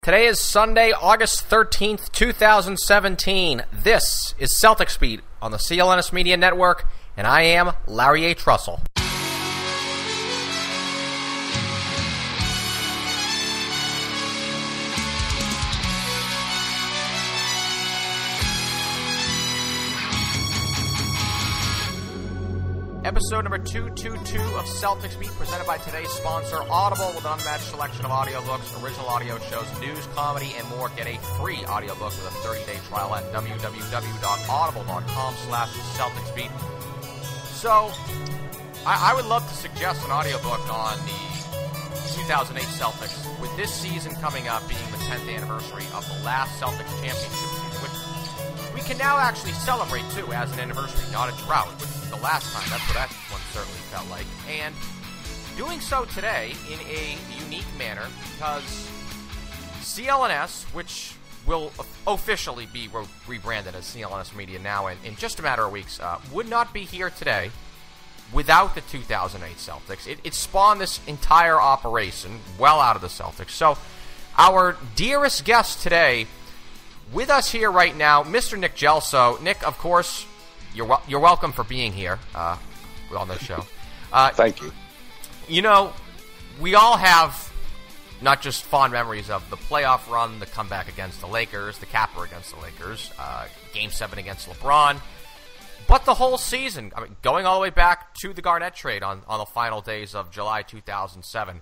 Today is Sunday, August 13th, 2017. This is Celtics Beat on the CLNS Media Network, and I am Larry A. Trussell. Episode number 222 of Celtics Beat, presented by today's sponsor, Audible, with an unmatched selection of audiobooks, original audio shows, news, comedy, and more. Get a free audiobook with a 30-day trial at www.audible.com/CelticsBeat. So, I would love to suggest an audiobook on the 2008 Celtics, with this season coming up being the 10th anniversary of the last Celtics championship season, which we can now actually celebrate, too, as an anniversary, not a drought, which is the last time. That's what that one certainly felt like. And doing so today in a unique manner because CLNS, which will officially be rebranded as CLNS Media now in just a matter of weeks, would not be here today without the 2008 Celtics. It spawned this entire operation well out of the Celtics. So our dearest guest today, with us here right now, Mr. Nick Gelso. Nick, of course, you're welcome for being here on this show. Thank you. You know, we all have not just fond memories of the playoff run, the comeback against the Lakers, the capper against the Lakers, Game 7 against LeBron, but the whole season, I mean, going all the way back to the Garnett trade on the final days of July 2007.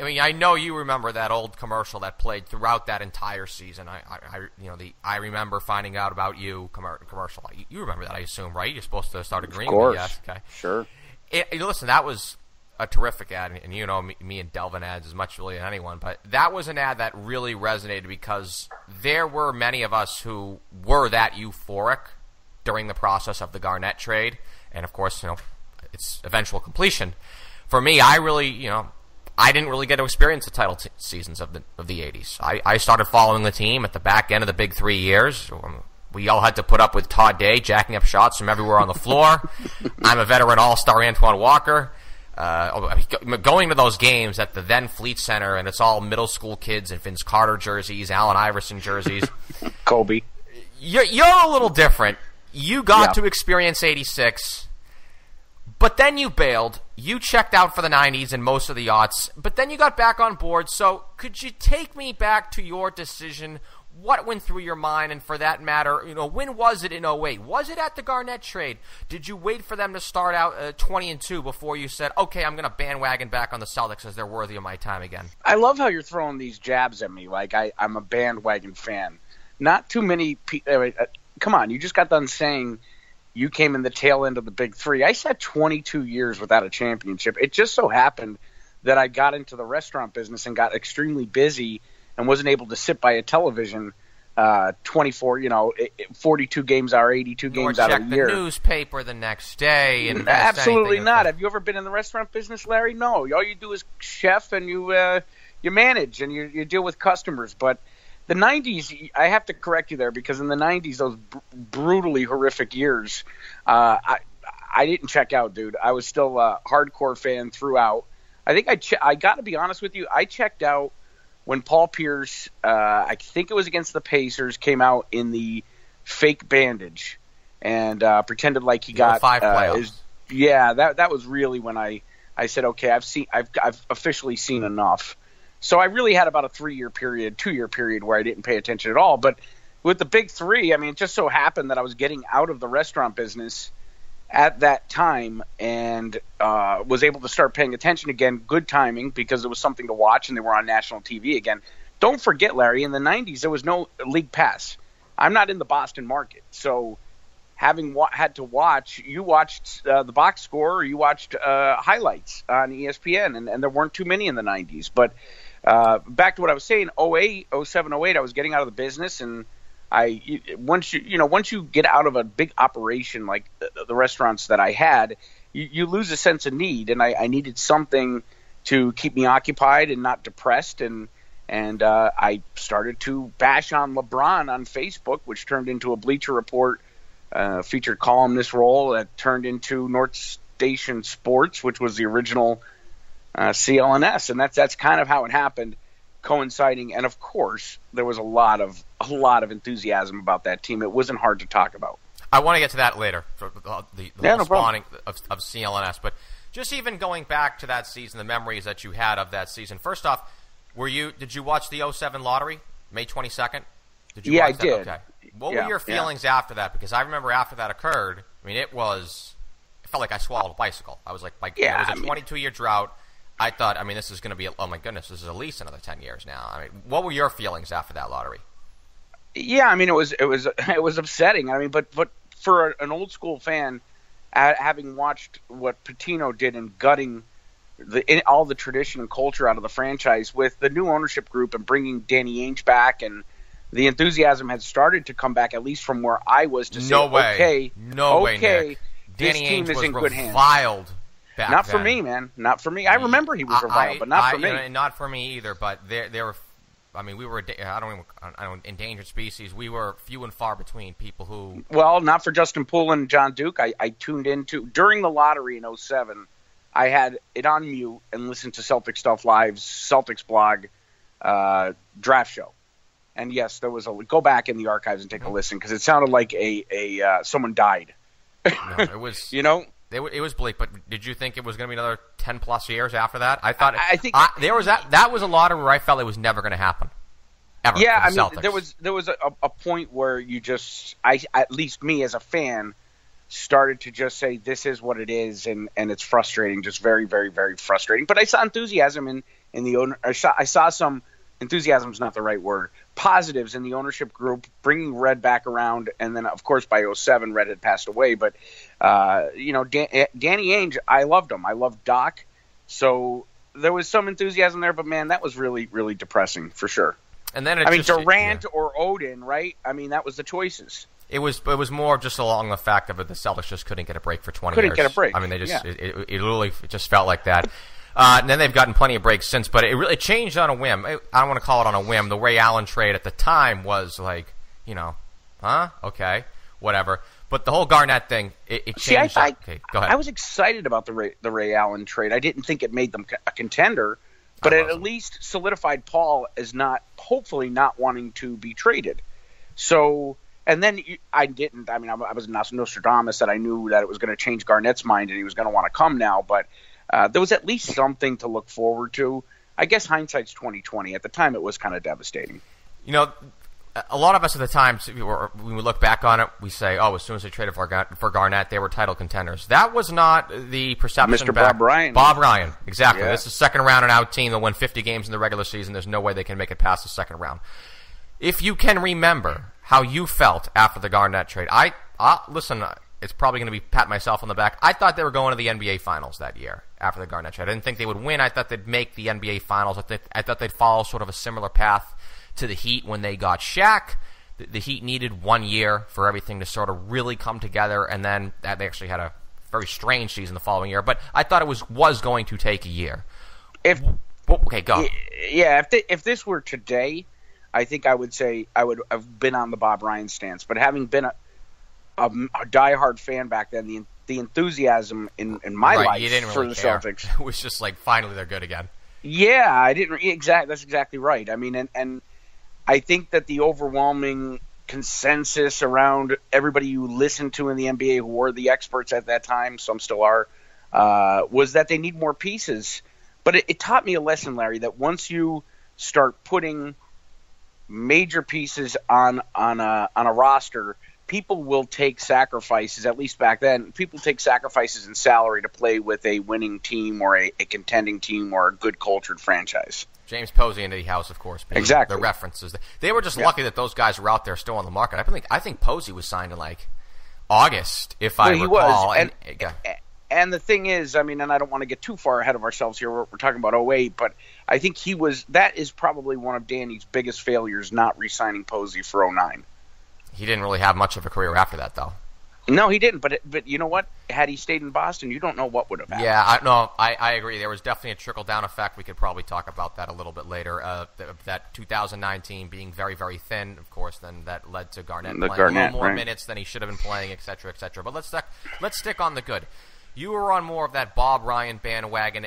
I mean, I know you remember that old commercial that played throughout that entire season. I remember finding out about you commercial. You remember that, I assume, right? You're supposed to start agreeing. Of course. Yes, okay. Sure. Listen, that was a terrific ad, and you know me and Delvin ads as much really as anyone, but that was an ad that really resonated because there were many of us who were that euphoric during the process of the Garnett trade, and of course, its eventual completion. For me, I didn't really get to experience the title seasons of the 80s. I started following the team at the back end of the big 3 years. We all had to put up with Todd Day jacking up shots from everywhere on the floor. I'm a veteran all-star Antoine Walker. Going to those games at the then Fleet Center, and it's all middle school kids in Vince Carter jerseys, Allen Iverson jerseys. Kobe. You're a little different. You got to experience 86. But then you bailed. You checked out for the 90s and most of the aughts. But then you got back on board. So could you take me back to your decision? What went through your mind? And for that matter, when was it in 08? Was it at the Garnett trade? Did you wait for them to start out 20-2 before you said, okay, I'm going to bandwagon back on the Celtics as they're worthy of my time again? I love how you're throwing these jabs at me like I'm a bandwagon fan. Not too many people. Come on, you just got done saying you came in the tail end of the big three. I sat 22 years without a championship. It just so happened that I got into the restaurant business and got extremely busy and wasn't able to sit by a television 42 games out, 82 games out of a year. Check the newspaper the next day. And absolutely not. Have you ever been in the restaurant business, Larry? No. All you do is chef and you manage and you deal with customers. But the 90s, I have to correct you there because in the 90s, those brutally horrific years, I didn't check out, dude. I was still a hardcore fan throughout. I think I got to be honest with you, I checked out when Paul Pierce, I think it was against the Pacers, came out in the fake bandage and pretended like he got 5 playoffs. That was really when I said, okay, I've officially seen enough. So I really had about a 2-year period where I didn't pay attention at all. But with the big three, I mean, it just so happened that I was getting out of the restaurant business at that time and was able to start paying attention again. Good timing because it was something to watch and they were on national TV again. Don't forget, Larry, in the 90s, there was no league pass. I'm not in the Boston market. So having had to watch, you watched the box score or you watched highlights on ESPN, and there weren't too many in the 90s. But back to what I was saying, 07, 08, I was getting out of the business, and once you get out of a big operation like the restaurants that I had, you lose a sense of need, and I needed something to keep me occupied and not depressed, and I started to bash on LeBron on Facebook, which turned into a Bleacher Report featured columnist role that turned into North Station Sports, which was the original CLNS, and that's kind of how it happened. coinciding, and of course there was a lot of enthusiasm about that team. It wasn't hard to talk about. I want to get to that later, for the whole No spawning of CLNS. But just even going back to that season, the memories that you had of that season. First off, did you watch the 07 lottery, May 22nd? Did you watch I that? did. Okay. What were your feelings after that? Because I remember after that occurred, I mean, it felt like I swallowed a bicycle. I was like, it was a 22-year drought. I thought, I mean, this is going to be, oh my goodness, this is at least another 10 years now. I mean, what were your feelings after that lottery? Yeah, I mean, it was upsetting. I mean, but for an old school fan, having watched what Patino did in gutting all the tradition and culture out of the franchise with the new ownership group and bringing Danny Ainge back, and the enthusiasm had started to come back, at least from where I was, to say, okay, Nick. Danny Ainge was reviled. Not for me, man. Not for me. I remember he was reviled, but not for me. Not for me either. But there were, I mean, we were endangered species. We were few and far between people who. Well, not for Justin Poole and John Duke. I tuned into during the lottery in 07. I had it on mute and listened to Celtic Stuff Live's Celtics blog draft show. And yes, there was go back in the archives and take a listen, because it sounded like someone died. No, it was It was bleak, but did you think it was going to be another 10-plus years after that? I thought there was that was a lottery where I felt it was never going to happen. Ever. Yeah, I mean, Celtics. there was a point where you just, at least me as a fan, started to just say, this is what it is, and it's frustrating, just very, very, very frustrating. But I saw enthusiasm in the owner. I saw some enthusiasm is not the right word. Positives in the ownership group, bringing Red back around, and then of course by 07 Red had passed away. But Danny Ainge, I loved him. I loved Doc, so there was some enthusiasm there. But man, that was really, really depressing for sure. And then Durant or Odin, right? I mean, that was the choices. It was more just along the fact of it. The Celtics just couldn't get a break for 20 years. Couldn't get a break. I mean, they just it literally just felt like that. And then they've gotten plenty of breaks since, but it changed on a whim. I don't want to call it on a whim. The Ray Allen trade at the time was like, okay, whatever. But the whole Garnett thing, it changed. Okay, go ahead. I was excited about the Ray Allen trade. I didn't think it made them a contender, but it at least solidified Paul as hopefully not wanting to be traded. So, and then I didn't. I mean, I was Nostradamus that I knew that it was going to change Garnett's mind and he was going to want to come now, but there was at least something to look forward to. I guess hindsight's 20/20. At the time, it was kind of devastating. A lot of us at the time, when we look back on it, we say, "Oh, as soon as they traded for Garnett, they were title contenders." That was not the perception. Mr. Bob Ryan. Bob Ryan, exactly. Yeah. This is a second round and out team that win 50 games in the regular season. There's no way they can make it past the second round. If you can remember how you felt after the Garnett trade, listen. It's probably going to be pat myself on the back. I thought they were going to the NBA Finals that year after the Garnett trade. I didn't think they would win. I thought they'd make the NBA Finals. I thought they'd follow sort of a similar path to the Heat when they got Shaq. The Heat needed 1 year for everything to sort of really come together, and then they actually had a very strange season the following year. But I thought it was going to take a year. Okay, go. Yeah, if this were today, I think I would say I would have been on the Bob Ryan stance. But having been a diehard fan back then, the enthusiasm in my life you didn't really for the care. Celtics, it was just like finally they're good again. Yeah, I didn't that's exactly right. I mean, and I think that the overwhelming consensus around everybody you listened to in the NBA who were the experts at that time, some still are, was that they need more pieces. But it taught me a lesson, Larry, that once you start putting major pieces on a roster, people will take sacrifices, at least back then, people take sacrifices in salary to play with a winning team or a contending team or a good cultured franchise. James Posey and Eddie House, of course. Exactly. The references. They were just lucky that those guys were out there still on the market. I think Posey was signed in like August, if I recall. He was. And the thing is, I mean, and I don't want to get too far ahead of ourselves here. We're talking about 08, but I think that is probably one of Danny's biggest failures, not re-signing Posey for 09. He didn't really have much of a career after that, though. No, he didn't. But you know what? Had he stayed in Boston, you don't know what would have happened. Yeah, I agree. There was definitely a trickle-down effect. We could probably talk about that a little bit later. That 2019 being very, very thin, of course, then that led to Garnett playing a little more minutes than he should have been playing, et cetera, et cetera. But let's stick on the good. You were on more of that Bob Ryan bandwagon,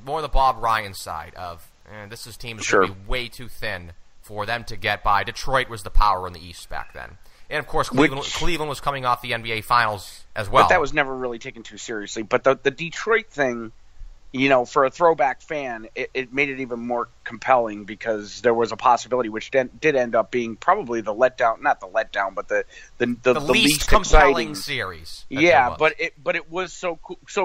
more the Bob Ryan side of and this team is going to be way too thin for them to get by. Detroit was the power in the East back then. And, of course, Cleveland was coming off the NBA Finals as well. But that was never really taken too seriously. But the Detroit thing, for a throwback fan, it made it even more compelling because there was a possibility, which did end up being probably the letdown, not the letdown, but the least compelling exciting series. Yeah, but it was so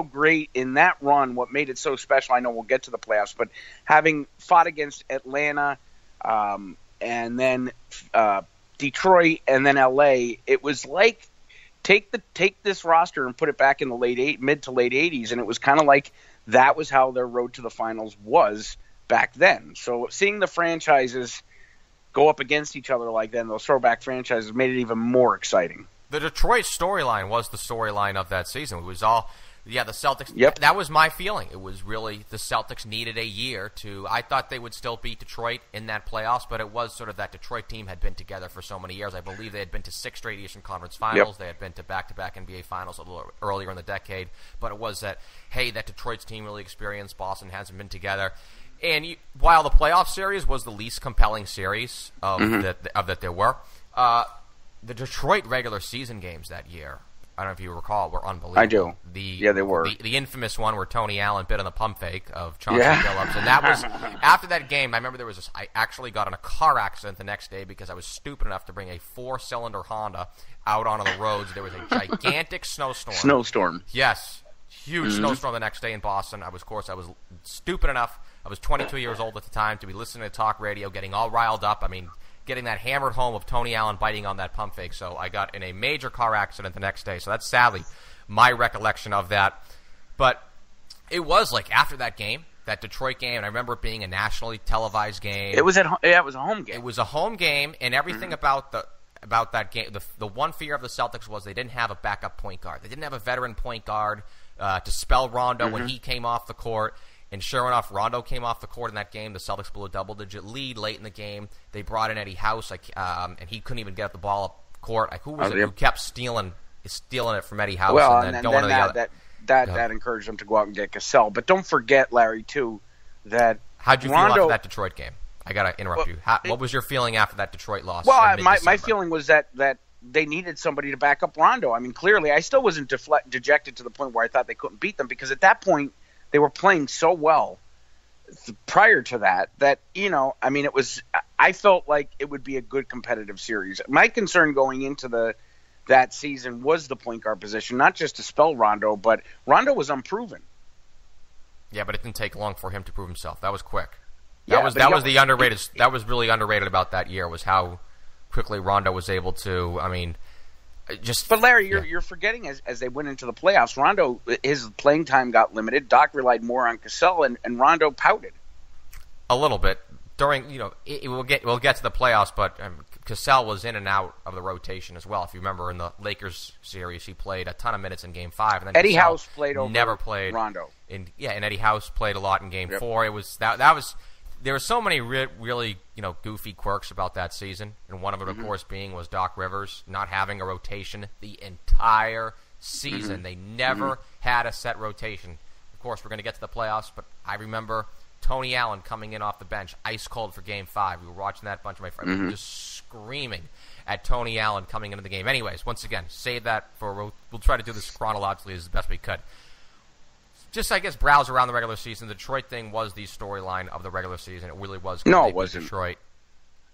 great in that run. What made it so special, I know we'll get to the playoffs, but having fought against Atlanta and then Detroit and then LA, it was like take this roster and put it back in the mid to late 80s, and it was kind of like that was how their road to the finals was back then. So seeing the franchises go up against each other like that, those throwback franchises, made it even more exciting. The Detroit storyline was the storyline of that season. It was all, the Celtics. Yep. That was my feeling. It was really the Celtics needed a year to. I thought they would still beat Detroit in that playoffs, but it was sort of that Detroit team had been together for so many years. I believe they had been to 6 straight Eastern Conference Finals. Yep. They had been to back-to-back NBA Finals a little earlier in the decade. But it was that, hey, that Detroit's team really experienced. Boston hasn't been together. And while the playoff series was the least compelling series of that there were, the Detroit regular season games that year, I don't know if you recall, were unbelievable. I do. They were. The infamous one where Tony Allen bit on the pump fake of Chauncey Billups. And that was, after that game, I remember I actually got in a car accident the next day because I was stupid enough to bring a 4-cylinder Honda out onto the roads. There was a gigantic snowstorm. Yes. Huge snowstorm the next day in Boston. I was stupid enough. I was 22 years old at the time to be listening to talk radio, getting all riled up. I mean, getting that hammered home of Tony Allen biting on that pump fake. So I got in a major car accident the next day. So that's sadly my recollection of that. But it was like after that game, that Detroit game, and I remember it being a nationally televised game. It was a home game. It was a home game, and everything about that game, the one fear of the Celtics was they didn't have a backup point guard. They didn't have a veteran point guard to spell Rondo when he came off the court. And sure enough, Rondo came off the court in that game. The Celtics blew a double-digit lead late in the game. They brought in Eddie House, and he couldn't even get the ball up court. Who was it who kept stealing it from Eddie House and then going to the other? That encouraged them to go out and get Cassell. But don't forget, Larry, too, that how'd you feel after that Detroit game? I got to interrupt you. What was your feeling after that Detroit loss? Well, my feeling was that they needed somebody to back up Rondo. I mean, clearly, I still wasn't dejected to the point where I thought they couldn't beat them because at that point, they were playing so well prior to that, it was, I felt like it would be a good competitive series. My concern going into that season was the point guard position, not just to spell Rondo, but Rondo was unproven. Yeah, but it didn't take long for him to prove himself. That was quick. That was the underrated. That was really underrated about that year was how quickly Rondo was able to, But Larry, you're forgetting as they went into the playoffs, Rondo, his playing time got limited. Doc relied more on Cassell, and Rondo pouted a little bit during. We'll get to the playoffs, but Cassell was in and out of the rotation as well. If you remember in the Lakers series, he played a ton of minutes in Game 5, and then Eddie Cassell House played over never played Rondo. And Eddie House played a lot in Game 4. It was that was. There were so many really goofy quirks about that season, and one of them, of course, was Doc Rivers not having a rotation the entire season. They never had a set rotation. Of course, we're going to get to the playoffs, but I remember Tony Allen coming in off the bench, ice cold for Game 5. We were watching that, bunch of my friends, we were just screaming at Tony Allen coming into the game. Anyways, once again, save that for we'll try to do this chronologically as best we could. Just, I guess, browse around the regular season. The Detroit thing was the storyline of the regular season. It really was. No, it wasn't. Detroit.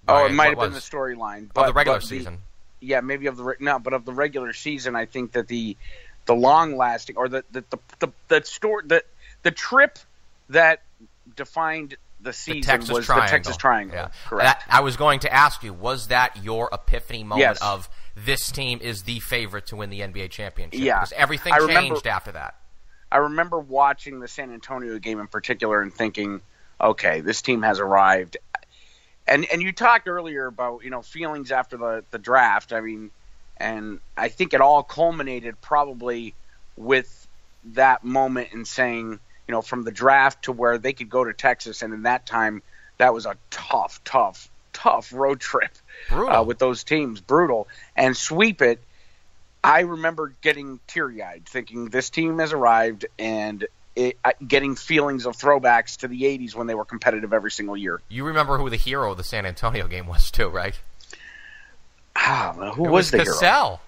Oh, it might have been the storyline of the regular season. Maybe but of the regular season, I think that the long lasting or the trip that defined the season was the Texas Triangle. Yeah. Correct. I was going to ask you, was that your epiphany moment of this team is the favorite to win the NBA championship? Yeah, because everything changed after that. I remember watching the San Antonio game in particular and thinking, okay, this team has arrived. And you talked earlier about, feelings after the draft. And I think it all culminated probably with that moment in saying, from the draft to where they could go to Texas. And in that time, that was a tough road trip with those teams. Brutal. And sweep it. I remember getting teary-eyed, thinking this team has arrived, and getting feelings of throwbacks to the 80s when they were competitive every single year. You remember who the hero of the San Antonio game was too, right? Who was the Cassell. hero?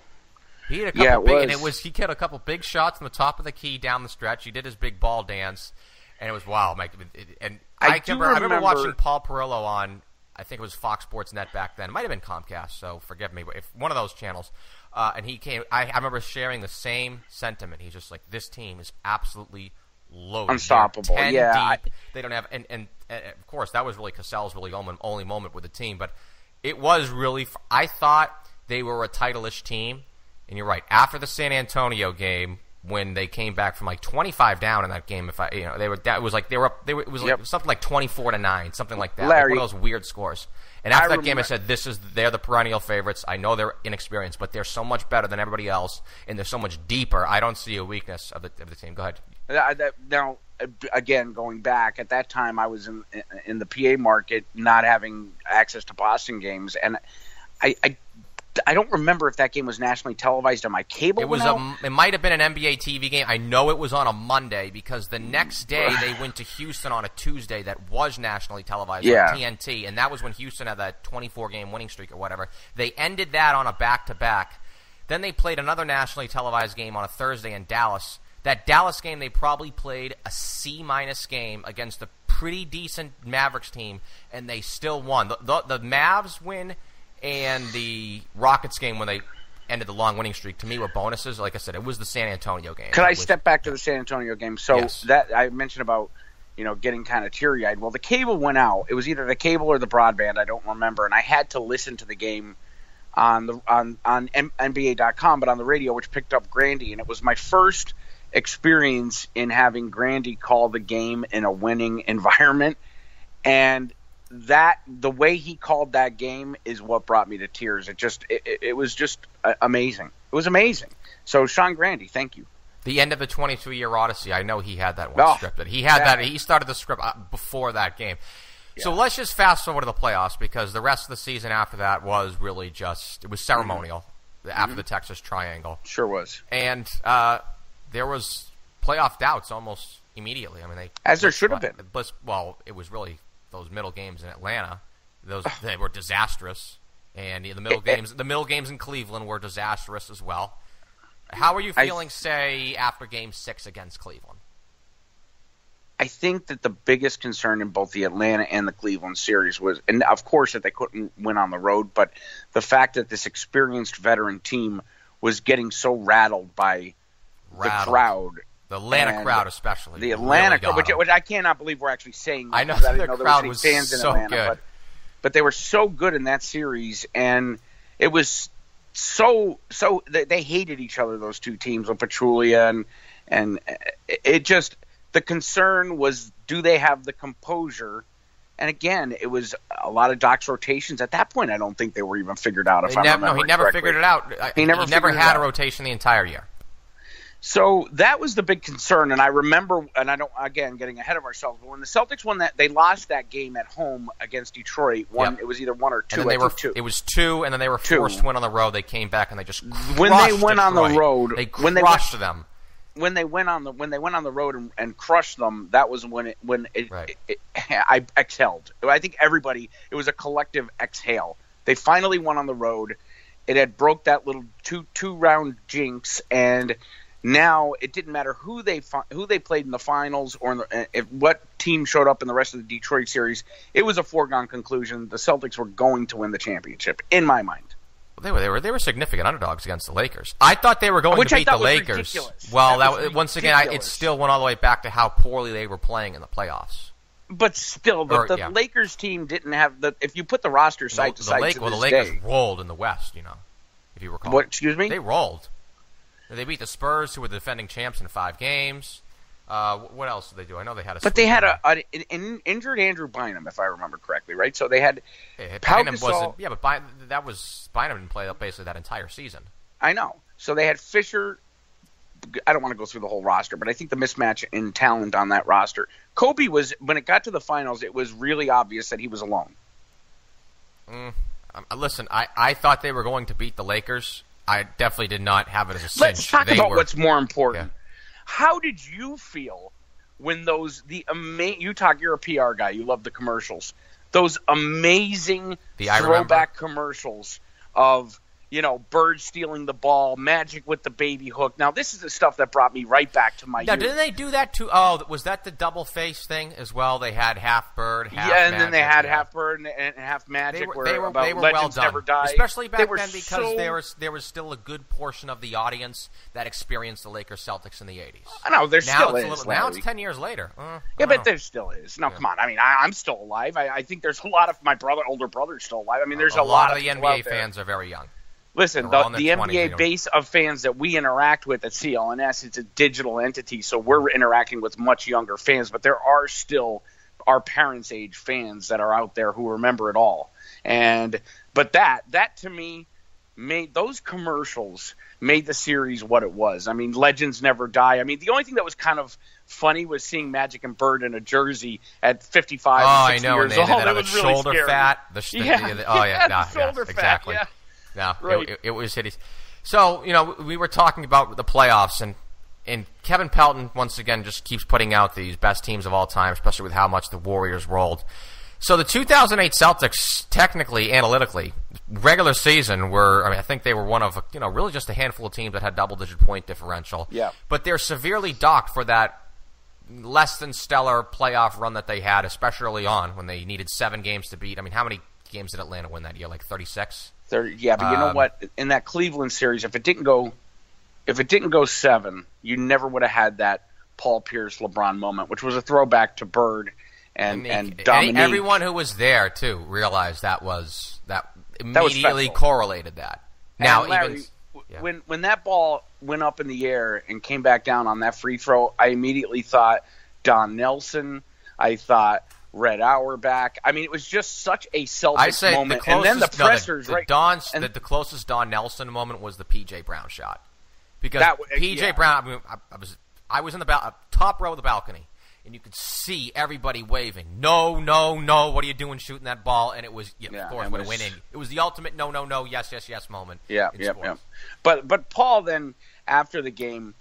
He had a couple he hit a couple big shots from the top of the key down the stretch. He did his big ball dance, and it was wow. I remember watching Paul Perillo on, I think it was Fox Sports Net back then. It might have been Comcast, so forgive me, but if one of those channels. And he came. I remember sharing the same sentiment. He's just like, this team is absolutely loaded, unstoppable. 10 yeah, deep. They don't have, and of course that was really Cassell's really only moment with the team. But it was really. I thought they were a title-ish team. And you're right. After the San Antonio game, when they came back from like 25 down in that game, it was like something like 24-9, something like that. Larry, like one of those weird scores. And after that game, I said, they're the perennial favorites. I know they're inexperienced, but they're so much better than everybody else, and they're so much deeper. I don't see a weakness of the team. Go ahead. Now, again, going back, at that time, I was in the PA market, not having access to Boston games, and I don't remember if that game was nationally televised on my cable. It might have been an NBA TV game. I know it was on a Monday because the next day they went to Houston on a Tuesday that was nationally televised on TNT, and that was when Houston had that 24-game winning streak or whatever. They ended that on a back-to-back. Then they played another nationally televised game on a Thursday in Dallas. That Dallas game, they probably played a C-minus game against a pretty decent Mavericks team, and they still won. The Mavs win and the Rockets game when they ended the long winning streak, to me, were bonuses. Like I said, it was the San Antonio game. Could I step back to the San Antonio game? So yes. That I mentioned about, getting kind of teary-eyed. Well, the cable went out. It was either the cable or the broadband. I don't remember. And I had to listen to the game on NBA.com, but on the radio, which picked up Grandy. And it was my first experience in having Grandy call the game in a winning environment. And the way he called that game is what brought me to tears. It was just amazing. It was amazing. So Sean Grandy, thank you. The end of the 22-year odyssey. I know he had that one scripted. He had that. He started the script before that game. Yeah. So let's just fast forward to the playoffs, because the rest of the season after that was really it was ceremonial after the Texas Triangle. Sure was. And there was playoff doubts almost immediately. I mean, as there should have been. Well, it was really those middle games in Atlanta. They were disastrous, and the middle games in Cleveland were disastrous as well. How are you feeling, say, after Game 6 against Cleveland? I think that the biggest concern in both the Atlanta and the Cleveland series was, and of course that they couldn't win on the road, but the fact that this experienced veteran team was getting so rattled by the crowd. The Atlanta crowd especially. The Atlanta crowd, which I cannot believe we're actually saying that. I know the crowd was fans in so Atlanta, good. But they were so good in that series, and it was so they hated each other, those two teams, with Pachulia, and it just, the concern was, do they have the composure? And again, it was a lot of Doc's rotations. At that point, I don't think they were even figured out. He never figured it out. He never had a rotation the entire year. So that was the big concern, and I remember, and I don't, again, getting ahead of ourselves, but when the Celtics won that, they lost that game at home against Detroit. It was either 1 or 2. Two. It was 2, and then they were forced to win on the road. They came back and they just crushed when they went on the road. They crushed them. When they went on the road and crushed them, that was when I exhaled. I think everybody, it was a collective exhale. They finally won on the road. It had broke that little two round jinx, and now it didn't matter who they played in the finals or what team showed up in the rest of the Detroit series. It was a foregone conclusion. The Celtics were going to win the championship, in my mind. Well, they were significant underdogs against the Lakers. I thought they were going to beat the Lakers. Ridiculous. Well, once again, it still went all the way back to how poorly they were playing in the playoffs. But still, the Lakers team didn't have if you put the roster side to side, the Lakers rolled in the West. If you recall. What? Excuse me? They rolled. They beat the Spurs, who were the defending champs, in 5 games. What else did they do? I know they had a. But they had an injured Andrew Bynum, if I remember correctly, right? So they had. Bynum wasn't. Yeah, but Bynum didn't play basically that entire season. I know. So they had Fisher. I don't want to go through the whole roster, but I think the mismatch in talent on that roster. Kobe was, when it got to the finals, it was really obvious that he was alone. Listen, I thought they were going to beat the Lakers. I definitely did not have it as a cinch. Let's talk about what's more important. Yeah. How did you feel when you're a PR guy, you love the commercials. Those amazing throwback commercials of, Bird stealing the ball, Magic with the baby hook. Now, this is the stuff that brought me right back to my youth. Now, didn't they do that too? Oh, was that the double face thing as well? They had half Bird, half Magic. And then they had half Bird and half Magic. They were well Legends done. Never Die. Especially back then because there was still a good portion of the audience that experienced the Lakers Celtics in the 80s. I know, there still is. Now it's 10 years later. But there still is. No, come on. I mean, I'm still alive. I think there's a lot of my older brother's still alive. I mean, there's a lot of the NBA fans are very young. Listen, the NBA base of fans that we interact with at CLNS, it's a digital entity, so we're interacting with much younger fans, but there are still our parents' age fans that are out there who remember it all. But that to me those commercials made the series what it was. I mean, Legends Never Die. I mean, the only thing that was kind of funny was seeing Magic and Bird in a jersey at 55 and 60 years old. That was really shoulder scary. fat. Shoulder fat, exactly. Yeah. No, right. it was hideous. So, we were talking about the playoffs, and Kevin Pelton, once again, just keeps putting out these best teams of all time, especially with how much the Warriors rolled. So the 2008 Celtics, technically, analytically, regular season I think they were one of, really just a handful of teams that had double-digit point differential. Yeah. But they're severely docked for that less than stellar playoff run that they had, especially early on when they needed 7 games to beat. I mean, how many games did Atlanta win that year? Like 36? Yeah, but you know what? In that Cleveland series, if it didn't go 7, you never would have had that Paul Pierce LeBron moment, which was a throwback to Bird and Dominique. Everyone who was there too realized that immediately correlated that. Now, Larry, when that ball went up in the air and came back down on that free throw, I immediately thought Don Nelson. I thought Red Auerbach. I mean, it was just such a Celtics moment. And then the pressers, the closest Don Nelson moment was the P.J. Brown shot. Because P.J. Brown, I was in the top row of the balcony, and you could see everybody waving, no, what are you doing shooting that ball? And it was, of course, when it went in. It was the ultimate no, yes moment. Yeah. But Paul then, after the game,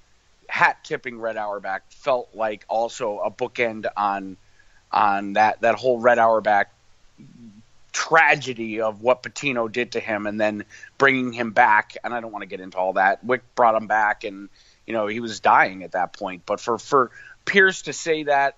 hat-tipping Red Auerbach felt like also a bookend on that whole Red Auerbach tragedy of what Pitino did to him and then bringing him back. And I don't want to get into all that. Wick brought him back and, he was dying at that point. But for Pierce to say that,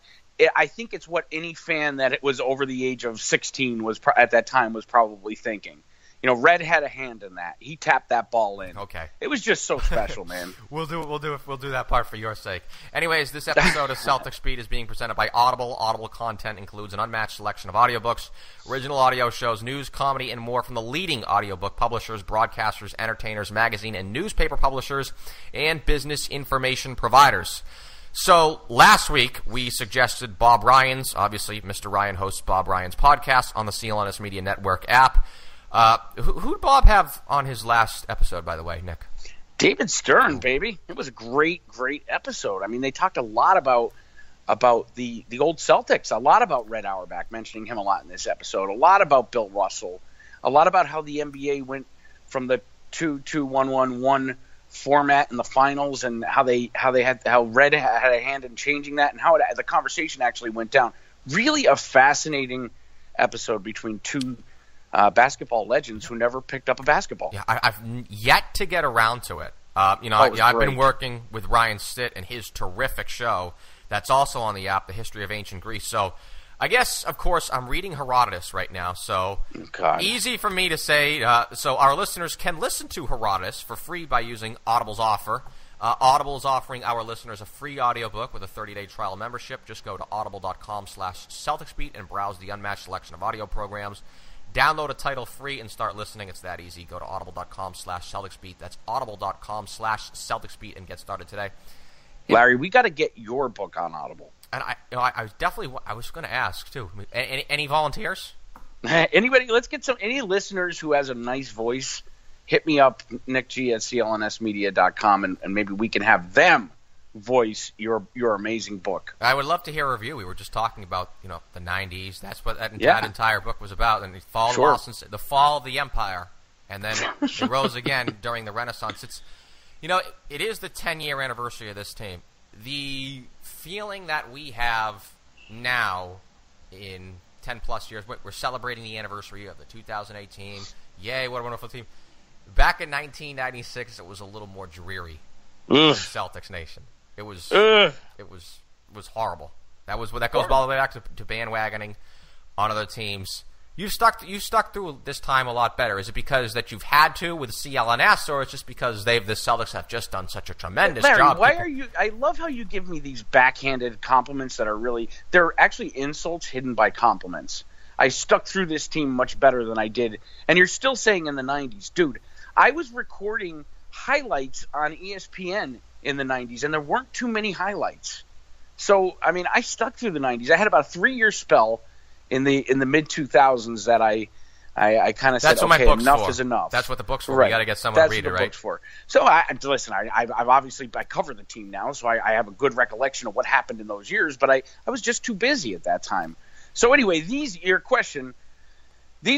I think it's what any fan that it was over the age of 16 at that time was probably thinking. Red had a hand in that. He tapped that ball in. Okay. It was just so special, man. We'll do that part for your sake. Anyways, this episode of Celtic Speed is being presented by Audible. Audible content includes an unmatched selection of audiobooks, original audio shows, news, comedy, and more from the leading audiobook publishers, broadcasters, entertainers, magazine and newspaper publishers, and business information providers. So last week we suggested Bob Ryan's, obviously Mr. Ryan hosts Bob Ryan's podcast on the CLNS Media Network app. Who'd Bob have on his last episode, by the way, Nick? David Stern, baby. It was a great episode. I mean, they talked a lot about the old Celtics, a lot about Red Auerbach, mentioning him a lot in this episode, a lot about Bill Russell, a lot about how the NBA went from the 2-2-1-1-1 format in the finals and how Red had a hand in changing that and how the conversation actually went down. Really a fascinating episode between two basketball legends who never picked up a basketball. Yeah, I've yet to get around to it. I've been working with Ryan Stitt and his terrific show that's also on the app, The History of Ancient Greece. So I guess, of course, I'm reading Herodotus right now, so easy for me to say. So our listeners can listen to Herodotus for free by using Audible's offer. Audible is offering our listeners a free audiobook with a 30-day trial membership. Just go to audible.com/CelticsBeat and browse the unmatched selection of audio programs. Download a title free and start listening. It's that easy. Go to audible.com/CelticsBeat. That's audible.com/CelticsBeat and get started today. Larry, we got to get your book on Audible. And I was going to ask too. Any volunteers? Anybody? Let's get any listeners who has a nice voice. Hit me up, nickg@clnsmedia.com, and maybe we can have them voice your amazing book. I would love to hear a review. We were just talking about the 90s. That's what that entire book was about, and the fall of the empire, and then it rose again during the Renaissance. It's it is the 10-year anniversary of this team. the feeling that we have now in 10-plus years, we're celebrating the anniversary of the 2018. Yay, what a wonderful team. Back in 1996, it was a little more dreary in Celtics Nation. It was horrible. That goes all the way back to bandwagoning on other teams. You stuck through this time a lot better. Is it because that you've had to with CLNS, or it's just because the Celtics have just done such a tremendous job? Why are you? I love how you give me these backhanded compliments that are they're actually insults hidden by compliments. I stuck through this team much better than I did, and you're still saying in the 90s, dude. I was recording highlights on ESPN in the 90s, and there weren't too many highlights. So I mean, I stuck through the 90s. I had about a 3-year spell in the mid 2000s that I kind of said, okay, enough is enough. That's what the book's for. Right. You got to get someone to read it, right? That's what the book's for. So listen, I've obviously I cover the team now, so I have a good recollection of what happened in those years. But I was just too busy at that time. So anyway, these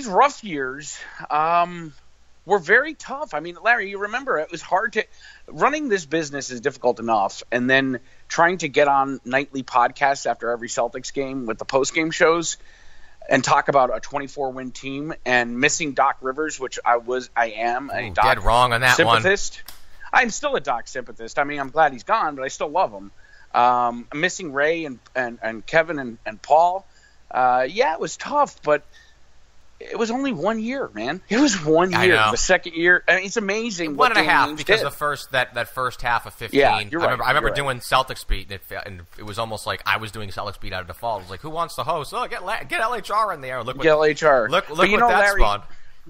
rough years were very tough. I mean, Larry, you remember it was hard to running this business is difficult enough, and then trying to get on nightly podcasts after every Celtics game with the post-game shows and talk about a 24-win team and missing Doc Rivers, which I am a Doc dead wrong on that sympathist. I'm still a Doc sympathist. I mean, I'm glad he's gone, but I still love him. Missing Ray and Kevin and Paul. Yeah, it was tough, but it was only 1 year, man. It was 1 year. The second year, I mean, it's amazing. 1.5 because the first half of 15. Yeah, you're right. I remember doing Celtics beat, and it was almost like I was doing Celtics beat out of default. It was like, who wants to host? Oh, get LHR in there. Look what LHR. Look what that spawned.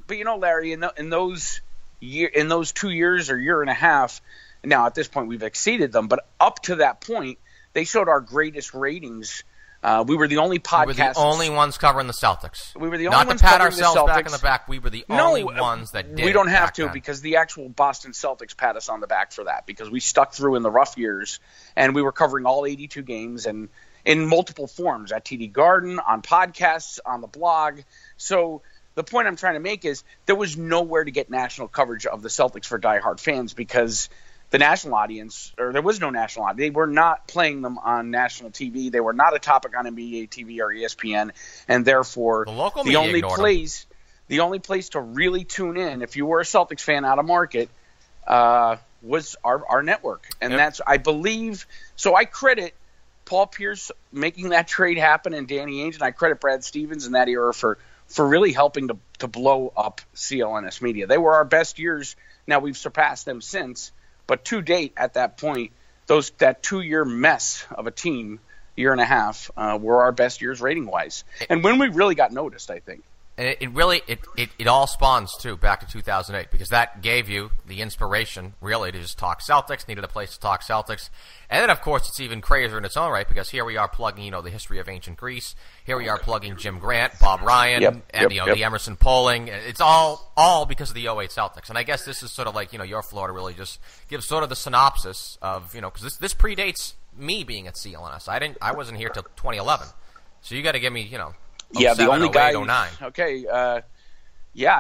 But you know, Larry, in those 2 years or year and a half, now at this point we've exceeded them, but up to that point, they showed our greatest ratings. We were the only podcast. We were the only ones covering the Celtics. We were the only ones covering the Celtics. Not to pat ourselves back in the back. We were the only ones that did. We don't have to then. Because the actual Boston Celtics pat us on the back for that because we stuck through in the rough years and we were covering all 82 games and in multiple forms at TD Garden, on podcasts, on the blog. So the point I'm trying to make is there was nowhere to get national coverage of the Celtics for diehard fans because the national audience, or there was no national audience. They were not playing them on national TV. They were not a topic on NBA TV or ESPN, and therefore the only place to really tune in, if you were a Celtics fan out of market, was our network, and that's I believe. So I credit Paul Pierce making that trade happen and Danny Ainge, and I credit Brad Stevens in that era for really helping to blow up CLNS Media. They were our best years. Now we've surpassed them since. But to date, at that point, that 2-year mess of a team, year and a half, were our best years rating-wise. And when we really got noticed, I think. It all spawns, too, back to 2008, because that gave you the inspiration, really, to just talk Celtics, needed a place to talk Celtics. And then, of course, it's even crazier in its own right, because here we are plugging, the history of ancient Greece. Here we are plugging Jim Grant, Bob Ryan, the Emerson polling. It's all because of the 08 Celtics. And I guess this is sort of like, your floor to really just give sort of the synopsis of, because this predates me being at CLNS. I wasn't here till 2011. So you got to give me, the only 08, guy. 09. Okay. I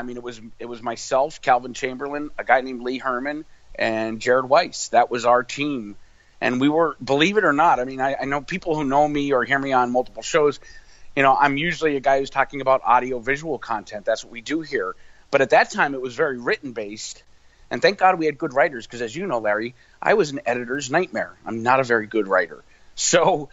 mean, it was myself, Calvin Chamberlain, a guy named Lee Herman, and Jared Weiss. That was our team. And we were, believe it or not, I mean, I know people who know me or hear me on multiple shows, I'm usually a guy who's talking about audio-visual content. That's what we do here. But at that time, it was very written-based. And thank God we had good writers because, as you know, Larry, I was an editor's nightmare. I'm not a very good writer. So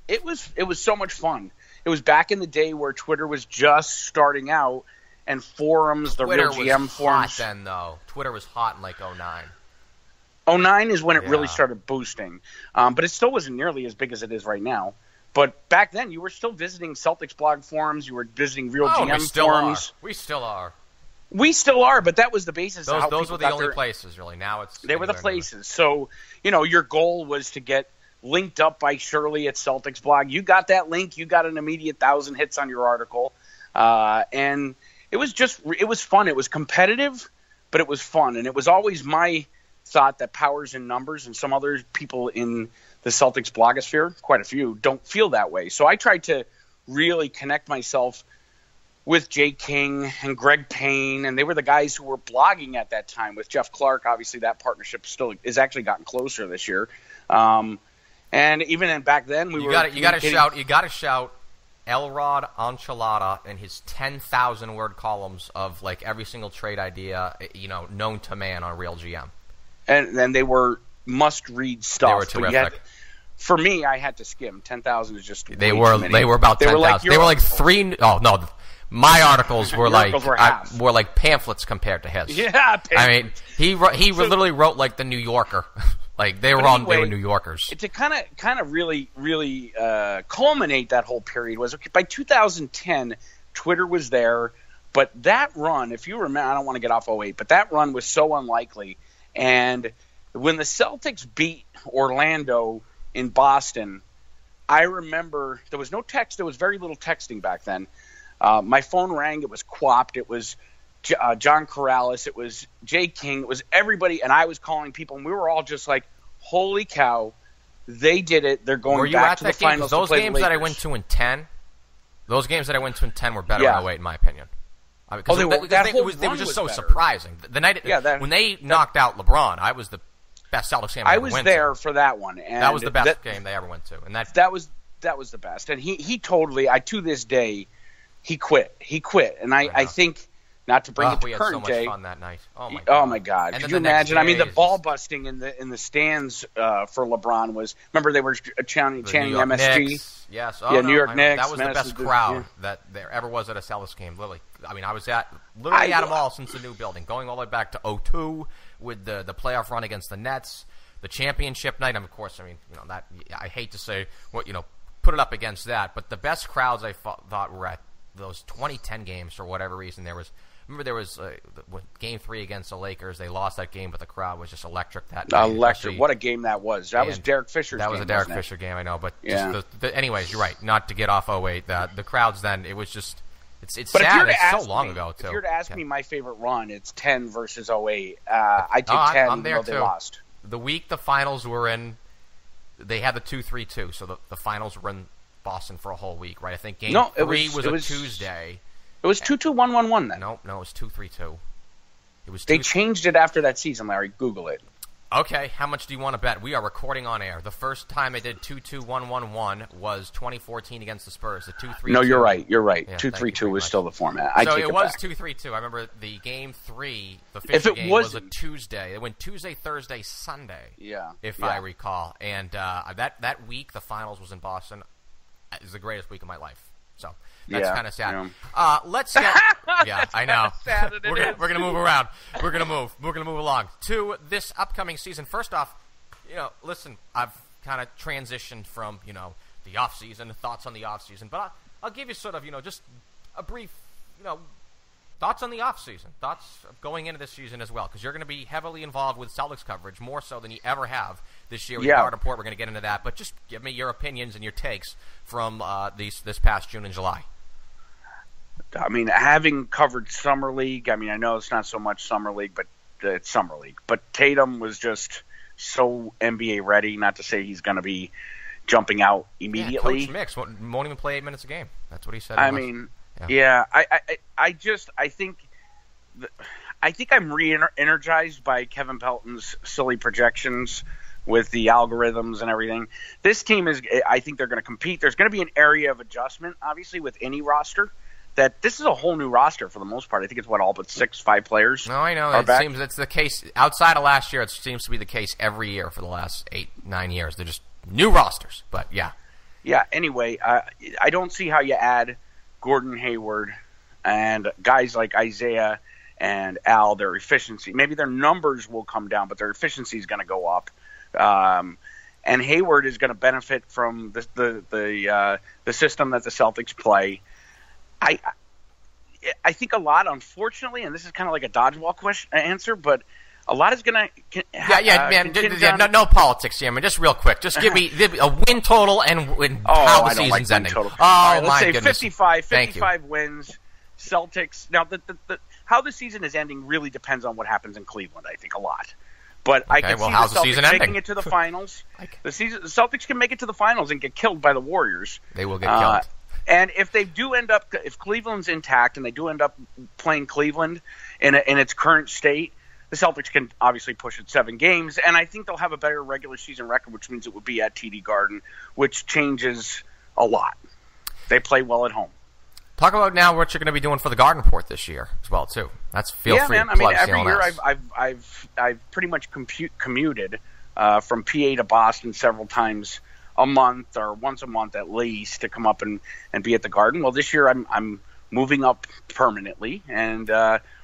it was so much fun. It was back in the day where Twitter was just starting out and forums, the real GM forums. Twitter was hot then, though. Twitter was hot in like 09. 09 is when it really started boosting. But it still wasn't nearly as big as it is right now. But back then, you were still visiting Celtics blog forums. You were visiting real GM forums. We still are. We still are, but that was the basis of how those were the only places, really. Now they were the places. So, your goal was to get linked up by Shirley at Celtics blog. You got that link. You got an immediate 1,000 hits on your article. And it was fun. It was competitive, but it was fun. And it was always my thought that powers in numbers and some other people in the Celtics blogosphere, quite a few, don't feel that way. So I tried to really connect myself with Jay King and Greg Payne, and they were the guys who were blogging at that time with Jeff Clark. Obviously, that partnership still is actually gotten closer this year. And even then, back then, you got to shout Elrod Enchilada and his 10,000-word columns of like every single trade idea, known to man on Real GM. And then they were must-read stuff. They were terrific. For me, I had to skim. 10,000 is just they were about 10,000. They were like three. Oh no, my articles were were like pamphlets compared to his. Yeah, pamphlets. I mean, he literally wrote like the New Yorker. Like they were New Yorkers. To kind of really culminate that whole period was by 2010, Twitter was there, but that run, if you remember, I don't want to get off 08, but that run was so unlikely. And when the Celtics beat Orlando in Boston, I remember there was no text. There was very little texting back then. My phone rang. It was Quapped. It was John Corrales. It was Jay King. It was everybody. And I was calling people, and we were all just like, holy cow, they did it. They're going back to the finals. Those games that I went to in 10, were better in 08, in my opinion. They were just so surprising. The night when they knocked out LeBron, I was the best Celtics game I ever went to. I was there for that one. And that was the best game they ever went to. And that was the best. And he totally, to this day, he quit. And I think, not to bring it to current day. We had so much fun that night. Oh my God! Could you imagine? I mean, the ball busting in the stands for LeBron was. Remember, they were chanting MSG. Knicks. Yes. New York Knicks. That was the best crowd that there ever was at a Celtics game. Literally, I mean, I was literally at them all since the new building, going all the way back to 2002 with the playoff run against the Nets, the championship night, and of course, I mean, that I hate to say what put it up against that, but the best crowds I thought were at those 2010 games for whatever reason. There was Game 3 against the Lakers. They lost that game, but the crowd was just electric that night. Electric. What a game that was. That was Derek Fisher's game. That was a Derek Fisher game, I know. But anyways, you're right. Not to get off 08. The crowds then, it was just, it's sad. It's so long ago, too. If you were to ask me my favorite run, it's 10 versus 08. I take 10 even though they lost. The week the finals were in, they had the 2-3-2, so the finals were in Boston for a whole week, right? I think Game 3 was a Tuesday. It was 2-2-1-1-1 then. No, it was 2-3-2. It was. They changed it after that season, Larry. Google it. Okay, how much do you want to bet? We are recording on air. The first time I did 2-2-1-1-1 was 2014 against the Spurs. The 2-3-2. No, you're right. Yeah, 2-3-2 was still the format. So it was 2-3-2. I remember the Game 3, the Fisher game, was a Tuesday. It went Tuesday, Thursday, Sunday. Yeah. If I recall. And that week, the finals was in Boston. It was the greatest week of my life. So that's kind of sad. Yeah. Let's get. Yeah, I know. We're gonna move around. We're gonna move along to this upcoming season. First off, listen, I've kind of transitioned from the off season, thoughts on the off season, but I'll give you sort of just a brief thoughts on the off season, thoughts of going into this season as well, because you're going to be heavily involved with Celtics coverage, more so than you ever have this year with Guard Report. We're going to get into that, but just give me your opinions and your takes from this past June and July. I mean, having covered Summer League, I mean, I know it's not so much Summer League, but it's Summer League. But Tatum was just so NBA ready, not to say he's going to be jumping out immediately. Coach Mix won't even play 8 minutes a game. That's what he said. I think I'm re-energized by Kevin Pelton's silly projections with the algorithms and everything. This team I think they're going to compete. There's going to be an area of adjustment, obviously, with any roster. That this is a whole new roster for the most part. I think it's all but 5 players. No, I know. It seems it's the case outside of last year. It seems to be the case every year for the last 8-9 years. They're just new rosters. But yeah. Anyway, I don't see how you add Gordon Hayward and guys like Isaiah and Al, their efficiency. Maybe their numbers will come down, but their efficiency is going to go up. And Hayward is going to benefit from the system that the Celtics play. I think a lot, unfortunately, and this is kind of like a dodgeball answer, but a lot is going to no politics here, man. Just real quick, just give me a win total and how the season's ending. Total. Right, let's say goodness. 55 wins. Celtics. Now, how the season is ending really depends on what happens in Cleveland. I think a lot. But I can see how's the Celtics making it to the finals. The Celtics can make it to the finals and get killed by the Warriors. They will get killed. And if they do end up, if Cleveland's intact and they do end up playing Cleveland in its current state, the Celtics can obviously push it 7 games, and I think they'll have a better regular season record, which means it would be at TD Garden, which changes a lot. They play well at home. Talk about now what you're going to be doing for the Garden Port this year as well, too. That's feel free man. to plug every CLNS. year I've pretty much commuted from PA to Boston several times a month or once a month at least to come up and be at the Garden. Well, this year I'm moving up permanently, and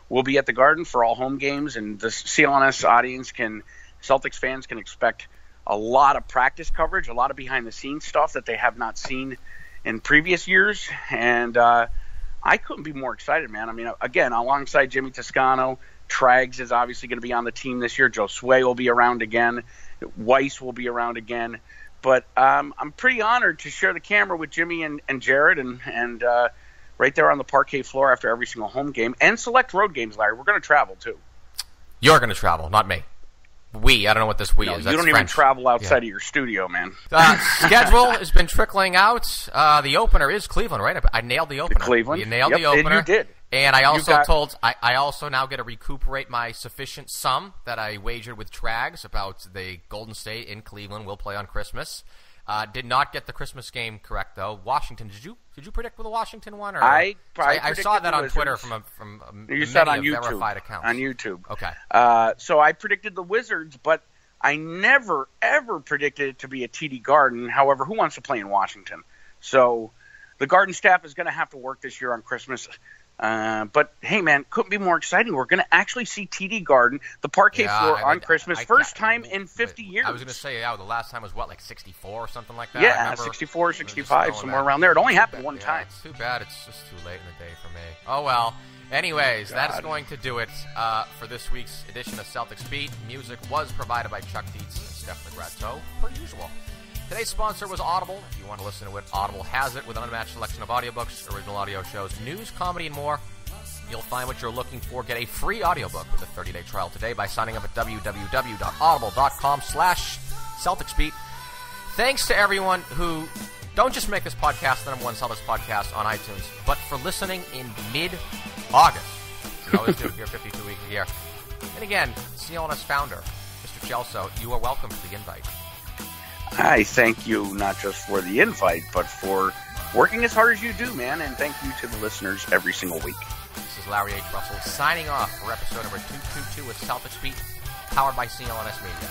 we'll be at the Garden for all home games, and the CLNS audience Celtics fans can expect a lot of practice coverage, a lot of behind-the-scenes stuff that they have not seen in previous years, and I couldn't be more excited, man. I mean, again, alongside Jimmy Toscano, Trags is obviously going to be on the team this year. Josue will be around again. Weiss will be around again. But I'm pretty honored to share the camera with Jimmy and Jared and right there on the parquet floor after every single home game and select road games, Larry. We're going to travel, too. You're going to travel, not me. I don't know what this we is. That's you don't French. Even travel outside of your studio, man. Schedule has been trickling out. The opener is Cleveland, right? I nailed the opener. Cleveland. You nailed the opener. And you did. And I also I also now get to recuperate my sufficient sum that I wagered with Trags about the Golden State in Cleveland will play on Christmas. Did not get the Christmas game correct though. Washington, did you predict with the Washington one? Or I saw that on Twitter from you said on YouTube, verified accounts. On YouTube. Okay. So I predicted the Wizards, but I never ever predicted it to be a TD Garden. However, who wants to play in Washington? So the Garden staff is going to have to work this year on Christmas. But hey, man, couldn't be more exciting. We're going to actually see TD Garden, the parquet floor on Christmas, first time in 50 years. I was going to say, the last time was what, like 64 or something like that? Yeah, 64, 65, somewhere around there. It only happened one time. It's too bad. It's just too late in the day for me. Oh, well. Anyways, that is going to do it for this week's edition of Celtics Beat. Music was provided by Chuck Dietz and Steph Legrateau, per usual. Today's sponsor was Audible. If you want to listen to it, Audible has it with an unmatched selection of audiobooks, original audio shows, news, comedy, and more. You'll find what you're looking for. Get a free audiobook with a 30-day trial today by signing up at www.audible.com/CelticsBeat. Thanks to everyone who don't just make this podcast the #1 Celtics podcast on iTunes, but for listening in mid-August. We always do here 52 weeks a year. And again, CLNS founder, Mr. Chelso, you are welcome for the invite. I thank you not just for the invite, but for working as hard as you do, man. And thank you to the listeners every single week. This is Larry H. Russell signing off for episode number 222 of Celtics Beat, powered by CLNS Media.